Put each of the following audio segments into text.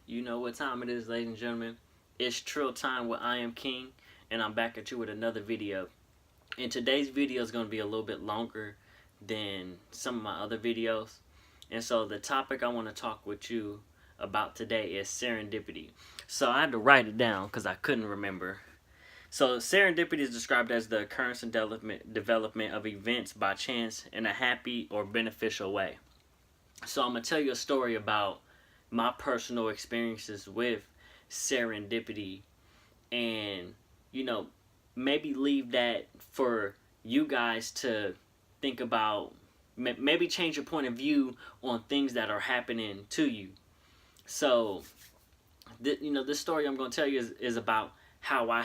You know what time it is, ladies and gentlemen. It's Trill Time with I Am King, and I'm back at you with another video. And today's video is going to be a little bit longer than some of my other videos. And so the topic I want to talk with you about today is serendipity. So I had to write it down because I couldn't remember. So serendipity is described as the occurrence and development of events by chance in a happy or beneficial way. So I'm going to tell you a story about my personal experiences with serendipity, and maybe leave that for you guys to think about. Maybe change your point of view on things that are happening to you. So this story I'm going to tell you is about how I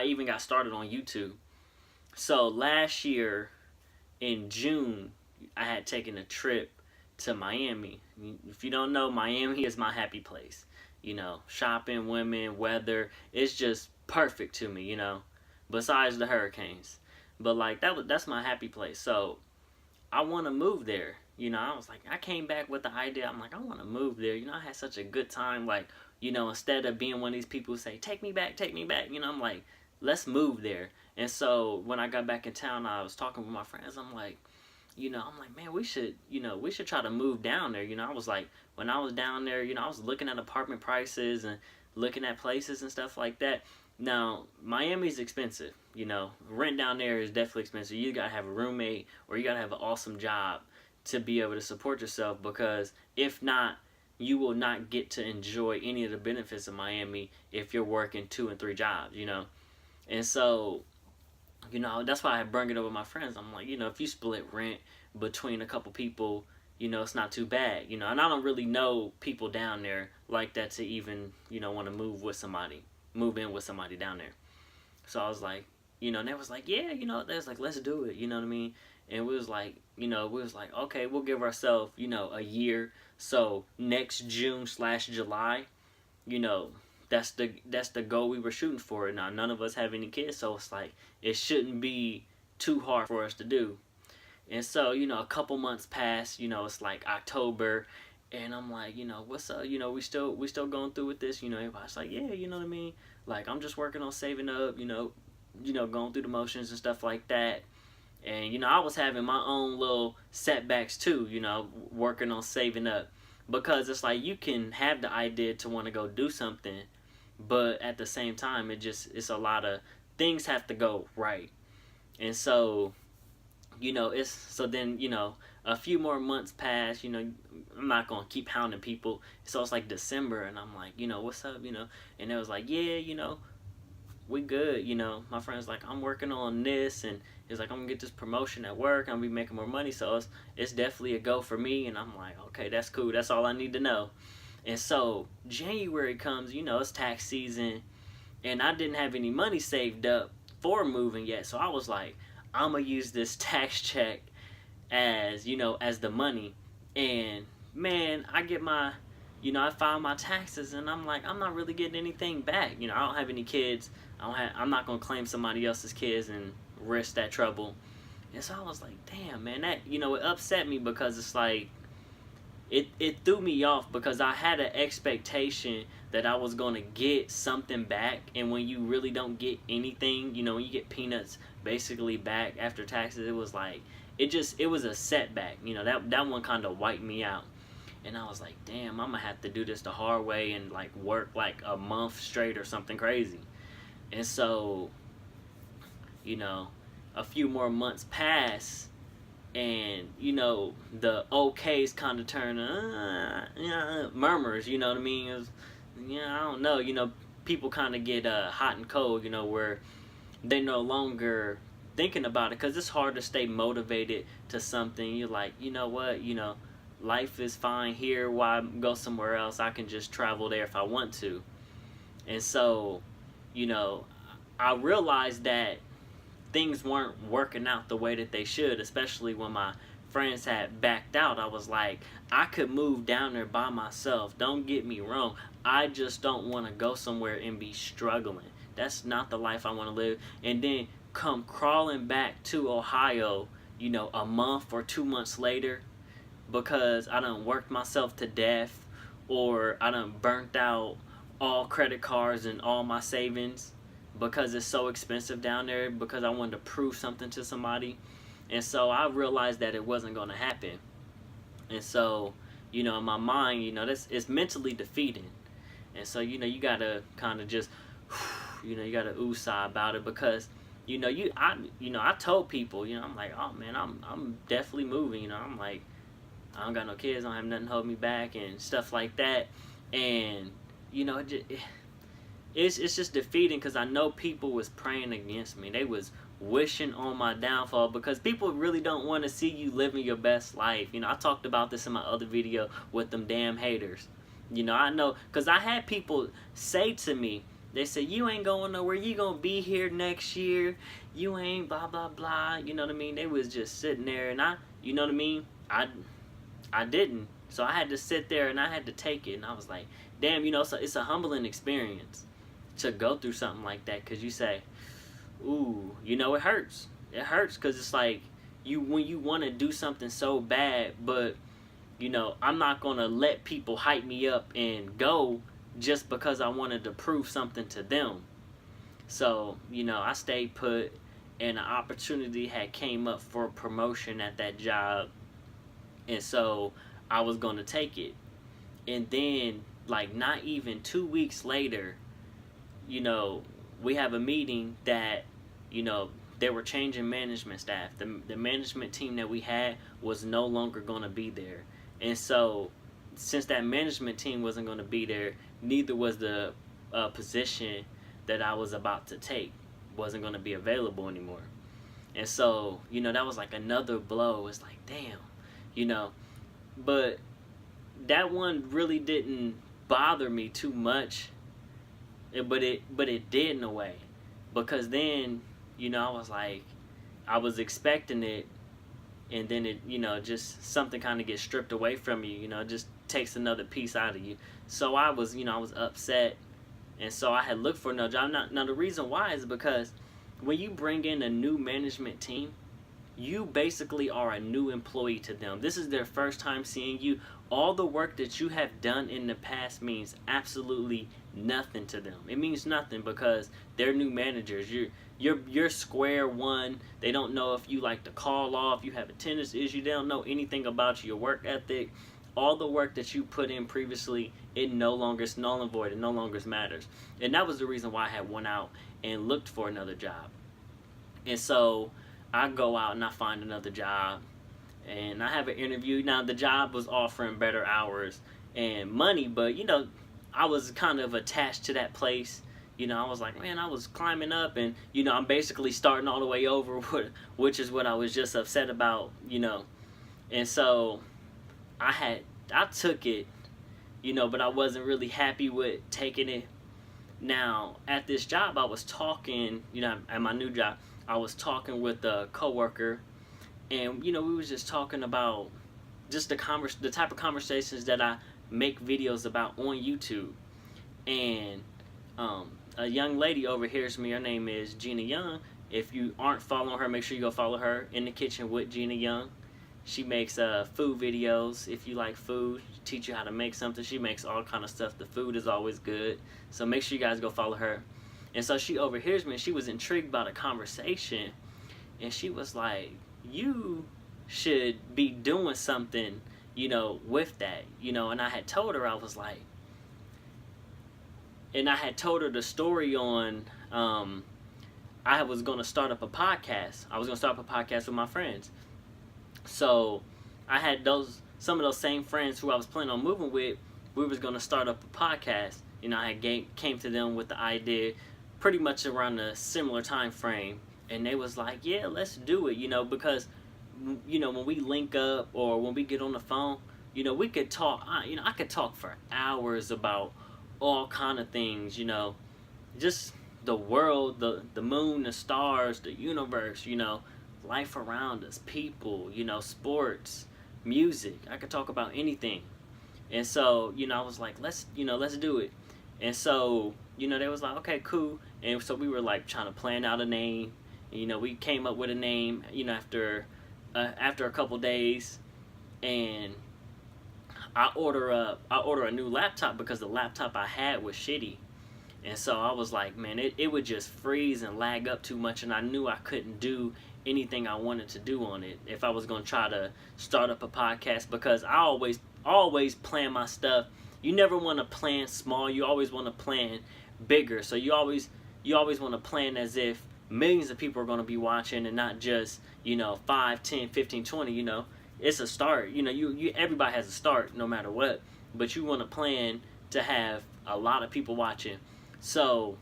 even got started on YouTube. So last year in June, I had taken a trip to Miami. If you don't know, Miami is my happy place. Shopping, women, weather, it's just perfect to me, besides the hurricanes. But like that's my happy place. So I want to move there. I was like, I came back with the idea. I'm like, I want to move there. I had such a good time. Like, instead of being one of these people who say, take me back, I'm like, let's move there. And so when I got back in town, I was talking with my friends. I'm like, man, we should try to move down there. I was like, when I was down there, I was looking at apartment prices and looking at places and stuff like that. Now, Miami's expensive. Rent down there is definitely expensive. You gotta have a roommate or you gotta have an awesome job to be able to support yourself, because if not, you will not get to enjoy any of the benefits of Miami if you're working 2 and 3 jobs, And so, that's why I brung it up with my friends. I'm like, if you split rent between a couple people, it's not too bad, and I don't really know people down there like that to even, want to move in with somebody down there. So I was like, and they was like, yeah, they was like, let's do it, you know what I mean? And we was like, okay, we'll give ourselves, a year. So next June/July, that's the goal we were shooting for. Now none of us have any kids, so it's like it shouldn't be too hard for us to do. And so a couple months pass. It's like October, and I'm like, what's up? We still going through with this. Everybody's like, yeah, you know what I mean. Like, I'm just working on saving up. Going through the motions and stuff like that. And I was having my own little setbacks too. Working on saving up, because it's like you can have the idea to want to go do something, but at the same time it's a lot of things have to go right. And so then a few more months pass. I'm not gonna keep hounding people, so it's like December, and I'm like, what's up, and it was like, yeah, we good. My friend's like, I'm working on this, and he's like, I'm gonna get this promotion at work, I'm gonna be making more money, so it's definitely a go for me. And I'm like, okay, that's cool, that's all I need to know. And so January comes, it's tax season, and I didn't have any money saved up for moving yet. So I was like, I'm gonna use this tax check as as the money. And man, I get my I file my taxes, and I'm like, I'm not really getting anything back. I don't have any kids. I'm not gonna claim somebody else's kids and risk that trouble. And so I was like, damn, man, that it upset me, because it's like it threw me off, because I had an expectation that I was gonna get something back. And when you really don't get anything, when you get peanuts basically back after taxes, it was like it was a setback. That one kind of wiped me out. And I was like, damn, I'm gonna have to do this the hard way and like work like a month straight or something crazy. And so a few more months pass, and the okays kind of turn murmurs. You know what I mean? I don't know. People kind of get hot and cold. Where they no longer thinking about it, because it's hard to stay motivated to something. You're like, what? Life is fine here. Why go somewhere else? I can just travel there if I want to. And so, I realized that things weren't working out the way that they should, especially when my friends had backed out. I was like, I could move down there by myself. Don't get me wrong. I just don't want to go somewhere and be struggling. That's not the life I want to live. And then come crawling back to Ohio, a month or 2 months later, because I done worked myself to death, or I done burnt out all credit cards and all my savings because it's so expensive down there, because I wanted to prove something to somebody. And so I realized that it wasn't going to happen. And so, in my mind, that's, it's mentally defeating. And so, you got to kind of just, you got to woosah about it, because I told people, I'm like, oh man, I'm definitely moving. I'm like, I don't got no kids, I don't have nothing to hold me back and stuff like that. And it's just defeating, because I know people was praying against me. They was wishing on my downfall, because people really don't want to see you living your best life. I talked about this in my other video with them damn haters. I know, because I had people say to me, they say, you ain't going nowhere, you gonna be here next year, you ain't blah blah blah, you know what I mean? They was just sitting there, and you know what I mean, I didn't. So I had to sit there and I had to take it, and I was like, damn, so it's a humbling experience to go through something like that, because you say, ooh, it hurts. It hurts, because it's like, when you want to do something so bad, but I'm not gonna let people hype me up and go just because I wanted to prove something to them. So I stayed put, and an opportunity had came up for promotion at that job, and so I was gonna take it. And then, like, not even 2 weeks later, we have a meeting that they were changing management staff. The management team that we had was no longer going to be there. And so, since that management team wasn't going to be there, neither was the position that I was about to take, wasn't going to be available anymore. And so, that was like another blow. It's like, damn, but that one really didn't bother me too much, but it did in a way, because then I was like, I was expecting it, and then it just something kind of gets stripped away from you, it just takes another piece out of you. So I was upset, and so I had looked for another job. Now the reason why is because when you bring in a new management team, you basically are a new employee to them. This is their first time seeing you. All the work that you have done in the past means absolutely nothing to them. It means nothing, because they're new managers. You're square one. They don't know if you like to call off, you have attendance issue. They don't know anything about your work ethic. All the work that you put in previously, it's null and void. It no longer matters. And that was the reason why I had went out and looked for another job. And so I go out and I find another job, and I have an interview. Now the job was offering better hours and money, but I was kind of attached to that place. I was like, man, I was climbing up, and I'm basically starting all the way over, which is what I was just upset about. And so I took it, but I wasn't really happy with taking it. Now at this job, I was talking, at my new job, I was talking with a coworker, and we was just talking about just the type of conversations that I make videos about on YouTube. And a young lady overhears me. Her name is Gina Young. If you aren't following her, make sure you go follow her, In the Kitchen with Gina Young. She makes food videos. If you like food, teach you how to make something. She makes all kind of stuff. The food is always good, so make sure you guys go follow her. And so she overhears me, and she was intrigued by the conversation, and she was like, you should be doing something, with that, and I had told her, I was like, and I had told her the story on, I was going to start up a podcast. I was going to start up a podcast with my friends. So I had some of those same friends who I was planning on moving with. We was going to start up a podcast. I had came to them with the idea pretty much around a similar time frame, and they was like, yeah, let's do it, because when we link up or when we get on the phone, we could talk. I could talk for hours about all kind of things, just the world, the moon, the stars, the universe, life around us, people, sports, music. I could talk about anything. And so I was like, let's do it. And so they was like, okay, cool. And so we were like trying to plan out a name. And, we came up with a name after a couple days. And I order a new laptop because the laptop I had was shitty. And so I was like, man, it would just freeze and lag up too much, and I knew I couldn't do anything I wanted to do on it if I was going to try to start up a podcast, because I always plan my stuff. You never want to plan small. You always want to plan bigger. So you always want to plan as if millions of people are going to be watching, and not just, 5, 10, 15, 20, It's a start. You everybody has a start no matter what, but you want to plan to have a lot of people watching. So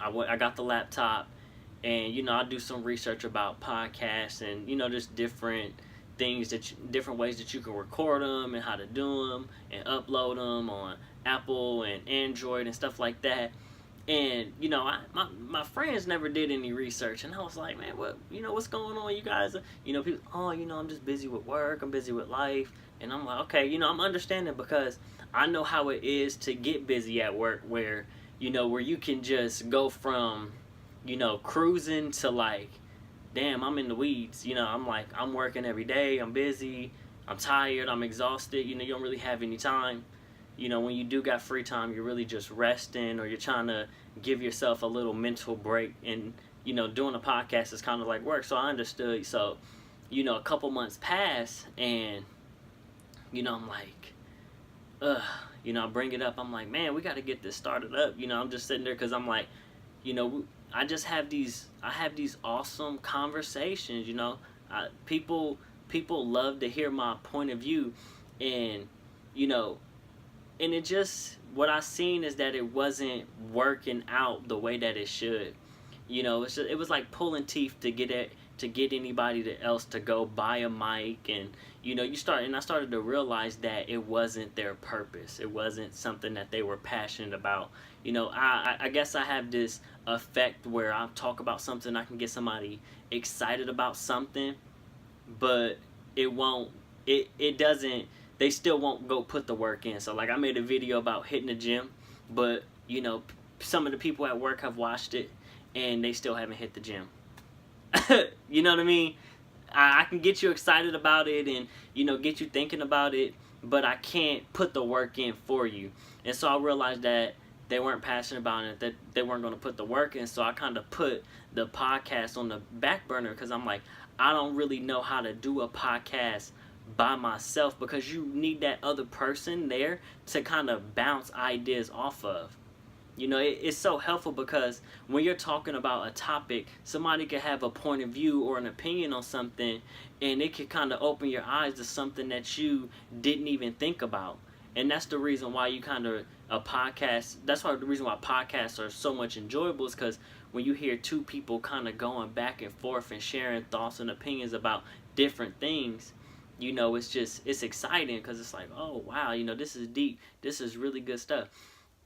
I got the laptop, and I do some research about podcasts, and just different things different ways that you can record them and how to do them and upload them on Apple and Android and stuff like that. And my friends never did any research, and I was like, man, what's going on, you guys? People, I'm just busy with work, I'm busy with life. And I'm like, okay, I'm understanding, because I know how it is to get busy at work, where where you can just go from cruising to like, damn, I'm in the weeds. I'm like, I'm working every day, I'm busy, I'm tired, I'm exhausted. You don't really have any time. When you do got free time, you're really just resting, or you're trying to give yourself a little mental break. And doing a podcast is kind of like work. So I understood. So a couple months pass, and I'm like, I bring it up. I'm like, man, we got to get this started up. I'm just sitting there because I'm like, I have these awesome conversations. People love to hear my point of view, and and it just, what I seen is that it wasn't working out the way that it should. It was like pulling teeth to get anybody else to go buy a mic, and I started to realize that it wasn't their purpose. It wasn't something that they were passionate about. I guess I have this effect where I talk about something, I can get somebody excited about something, but it doesn't, they still won't go put the work in. So like, I made a video about hitting the gym, but some of the people at work have watched it and they still haven't hit the gym. You know what I mean? I can get you excited about it and get you thinking about it, but I can't put the work in for you. And so I realized that they weren't passionate about it, that they weren't going to put the work in. So I kind of put the podcast on the back burner, because I'm like, I don't really know how to do a podcast by myself, because you need that other person there to kind of bounce ideas off of. It's so helpful, because when you're talking about a topic, somebody could have a point of view or an opinion on something, and it could kind of open your eyes to something that you didn't even think about. And that's the reason why that's why the reason why podcasts are so much enjoyable, is because when you hear two people kind of going back and forth and sharing thoughts and opinions about different things, it's exciting, because it's like, oh wow, this is deep, this is really good stuff.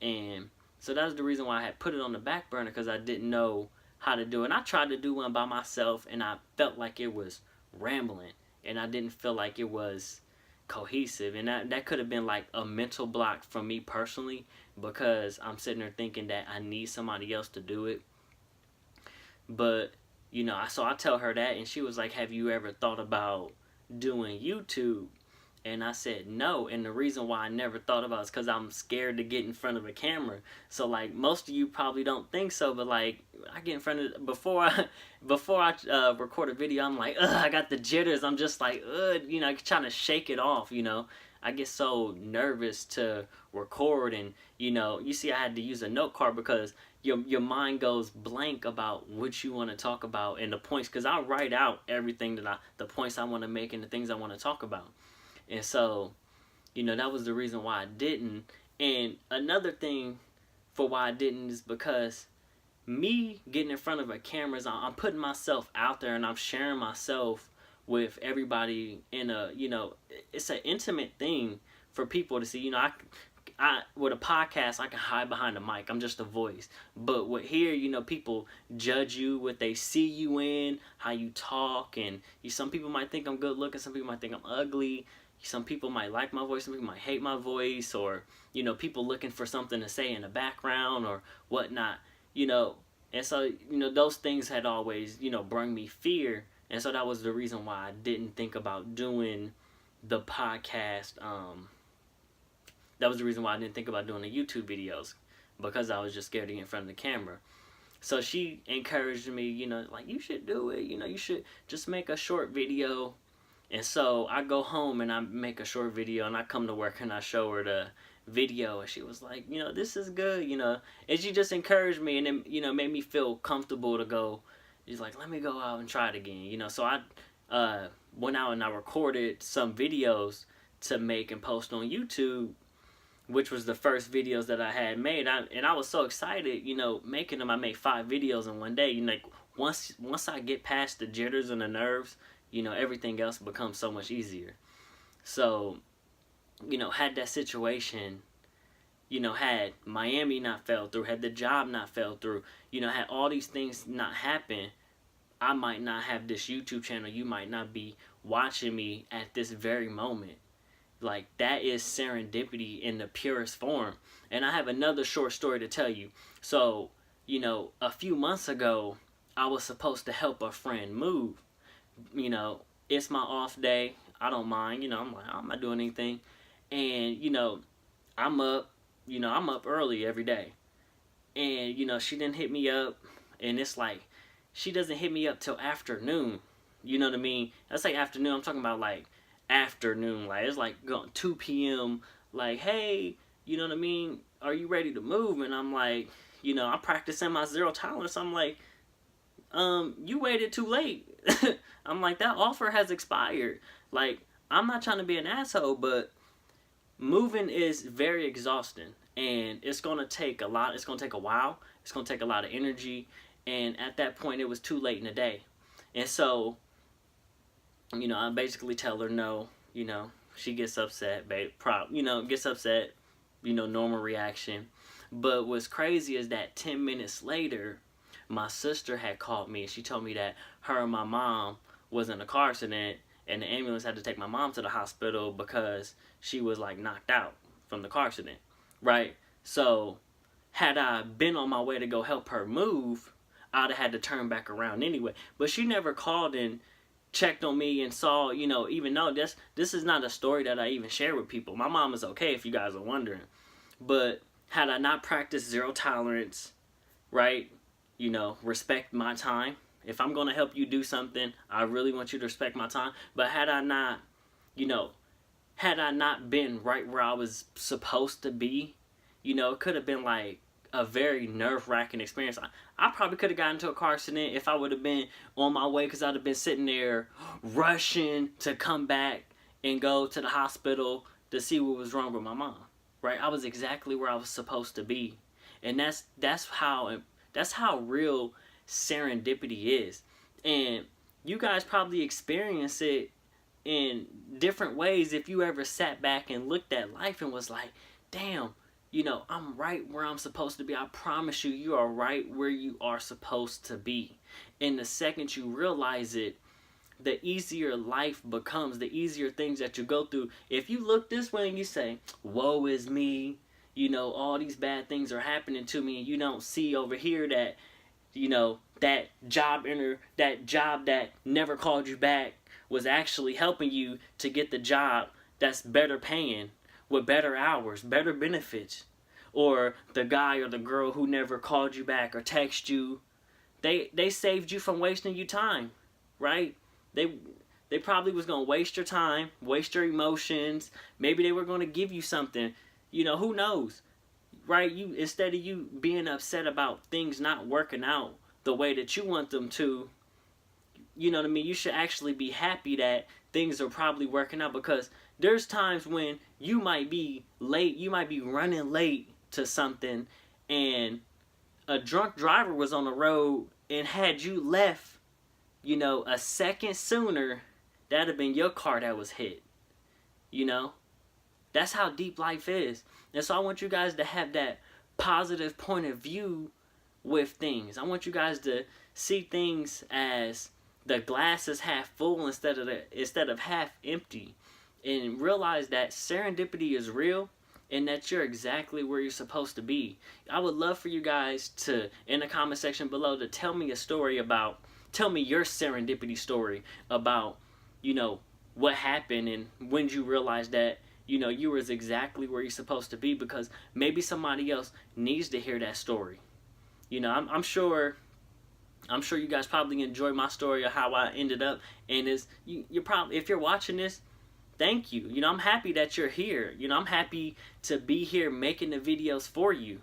And so that's the reason why I had put it on the back burner, because I didn't know how to do it. And I tried to do one by myself, and I felt like it was rambling, and I didn't feel like it was cohesive. And that could have been like a mental block for me personally, because I'm sitting there thinking that I need somebody else to do it. But so I tell her that, and she was like, have you ever thought about doing YouTube? And I said no. And the reason why I never thought about it is because I'm scared to get in front of a camera. So like, most of you probably don't think so, but like, I get in front of, before I record a video, I'm like, I got the jitters. I'm just like, trying to shake it off. I get so nervous to record, and you see, I had to use a note card, because your mind goes blank about what you want to talk about and the points, because I write out everything the points I want to make and the things I want to talk about. And so, that was the reason why I didn't. And another thing for why I didn't is because me getting in front of a camera, I'm putting myself out there, and I'm sharing myself with everybody in it's an intimate thing for people to see. I with a podcast, I can hide behind a mic. I'm just a voice. But with here, people judge you, what they see you in, how you talk, and some people might think I'm good looking, some people might think I'm ugly. Some people might like my voice, some people might hate my voice, or people looking for something to say in the background or whatnot. And so those things had always bring me fear. And so that was the reason why I didn't think about doing the podcast That was the reason why I didn't think about doing the YouTube videos, because I was just scared to get in front of the camera. So she encouraged me, like, you should do it, you should just make a short video. And so I go home and I make a short video, and I come to work and I show her the video, and she was like, this is good, and she just encouraged me, and then, made me feel comfortable to go. She's like, let me go out and try it again, so I went out and I recorded some videos to make and post on YouTube, which was the first videos that I had made. And I was so excited, making them. I made 5 videos in one day. Like, once I get past the jitters and the nerves, everything else becomes so much easier. So, had that situation, had Miami not fell through, had the job not fell through, had all these things not happen, I might not have this YouTube channel. You might not be watching me at this very moment. Like, that is serendipity in the purest form. And I have another short story to tell you. So, a few months ago, I was supposed to help a friend move. It's my off day. I don't mind. I'm like, I'm not doing anything. And, I'm up. I'm up early every day. And, she didn't hit me up. And it's like, she doesn't hit me up till afternoon. You know what I mean? That's like afternoon. I'm talking about like afternoon. Like, it's like 2 p.m. Like, hey, you know what I mean? Are you ready to move? And I'm like, I'm practicing my zero tolerance. I'm like, you waited too late. I'm like, that offer has expired. Like, I'm not trying to be an asshole, but moving is very exhausting. And it's going to take a lot. It's going to take a while. It's going to take a lot of energy. And at that point, it was too late in the day. And so, I basically tell her no. She gets upset. Gets upset. Normal reaction. But what's crazy is that 10 minutes later, my sister had called me. And she told me that her and my mom was in a car accident. And the ambulance had to take my mom to the hospital because she was, like, knocked out from the car accident. Right? So, had I been on my way to go help her move, I'd have had to turn back around anyway. But she never called and checked on me and saw, even though this is not a story that I even share with people. My mom is okay, if you guys are wondering. But had I not practiced zero tolerance, right, respect my time. If I'm going to help you do something, I really want you to respect my time. But had I not, had I not been right where I was supposed to be, it could have been like a very nerve-wracking experience. I probably could have gotten into a car accident if I would have been on my way, because I'd have been sitting there rushing to come back and go to the hospital to see what was wrong with my mom. Right? I was exactly where I was supposed to be. And that's how real serendipity is. And you guys probably experience it in different ways if you ever sat back and looked at life and was like, damn, I'm right where I'm supposed to be. I promise you, you are right where you are supposed to be. And the second you realize it, the easier life becomes, the easier things that you go through. If you look this way and you say, woe is me, all these bad things are happening to me, and you don't see over here that, that job that never called you back was actually helping you to get the job that's better paying, with better hours, better benefits. Or the guy or the girl who never called you back or texted you, they saved you from wasting your time, right? They probably was going to waste your time, waste your emotions. Maybe they were going to give you something. Who knows, right? Instead of you being upset about things not working out the way that you want them to, you know what I mean? You should actually be happy that things are probably working out, because there's times when you might be late, you might be running late to something, and a drunk driver was on the road, and had you left, a second sooner, that'd have been your car that was hit. That's how deep life is. And so I want you guys to have that positive point of view with things. I want you guys to see things as the glass is half full instead of half empty. And realize that serendipity is real, and that you're exactly where you're supposed to be. I would love for you guys to, in the comment section below, to tell me your serendipity story about, what happened and when you realized that you know, you was exactly where you're supposed to be, because maybe somebody else needs to hear that story. You know, I'm sure you guys probably enjoy my story of how I ended up, and you're probably, if you're watching this, thank you. You know, I'm happy that you're here. You know, I'm happy to be here making the videos for you.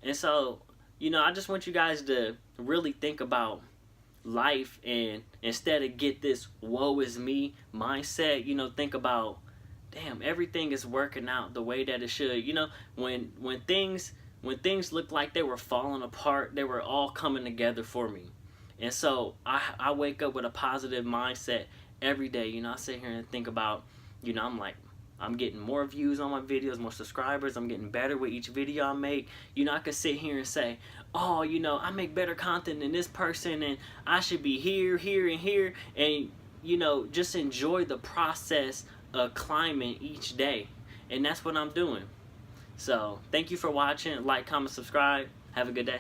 And so, you know, I just want you guys to really think about life, and instead of get this woe is me mindset, you know, think about, damn, everything is working out the way that it should. You know, when things looked like they were falling apart, they were all coming together for me. And so I wake up with a positive mindset every day. You know, I sit here and think about, you know, I'm like, I'm getting more views on my videos, more subscribers. I'm getting better with each video I make. You know, I could sit here and say, oh, you know, I make better content than this person, and I should be here, here, and here. And, you know, just enjoy the process of climbing each day. And that's what I'm doing. So, thank you for watching. Like, comment, subscribe. Have a good day.